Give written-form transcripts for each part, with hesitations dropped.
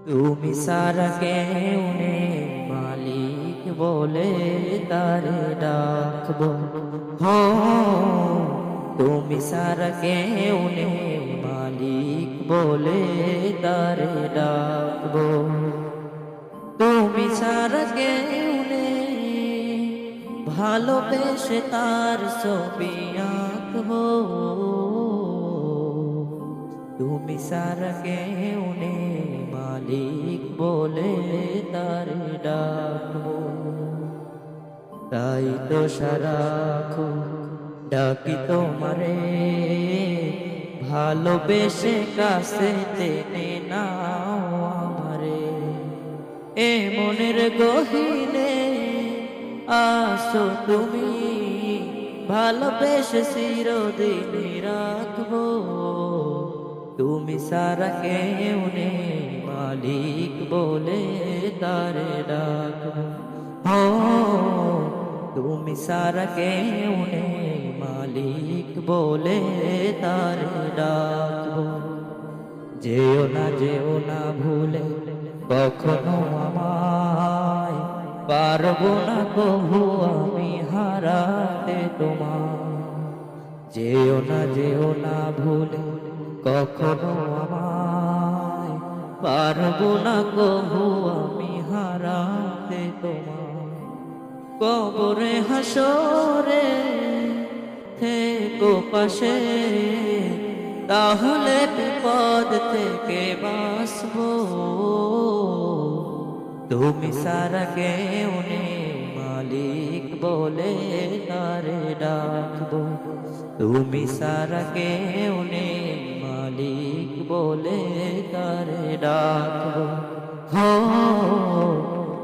তুমি সারা কেউ নেই মালিক বলে তারে ডাকবো। তুমি সারা কেউ নেই মালিক বলে তারে ডাকবো। তুমি সারা কেউ নেই ভালোবেসে তার ছবি আঁকবো। তুমি সারা কেউ নেই মালিক বলে তার ডাকবো। তাই তো সারাক্ষণ ডাকি তোমারে, ভালোবেসে কাছে টেনে নাও আমারে। এ মনের গহীনে আসো তুমি, ভালোবেসে চিরদিন রাখবো। তুমি সারা কেউ নেই মালিক বলে তারে ডাকবো। তুমি সারা কেউ নেই মালিক বলে তারে ডাকবো। যেও না ভুলে কখনো আমায়, পারবো না কভু আমি হারাতে তোমায়। যেও না ভুলে কখনো আমায়, পারবো না কভু আমি হারাতে তোমায়। কবরে হাসরে থেকো পাশে, তাহলে বিপদ থেকে বাঁচবো। তুমি সারা কেউ নেই মালিক বলে তারে ডাকবো। তুমি সারা কেউ নেই মালিক বলে তারে ডাকবো।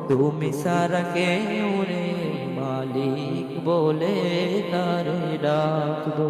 তুমি সারা কেউ নেই মালিক বলে তারে ডাকবো।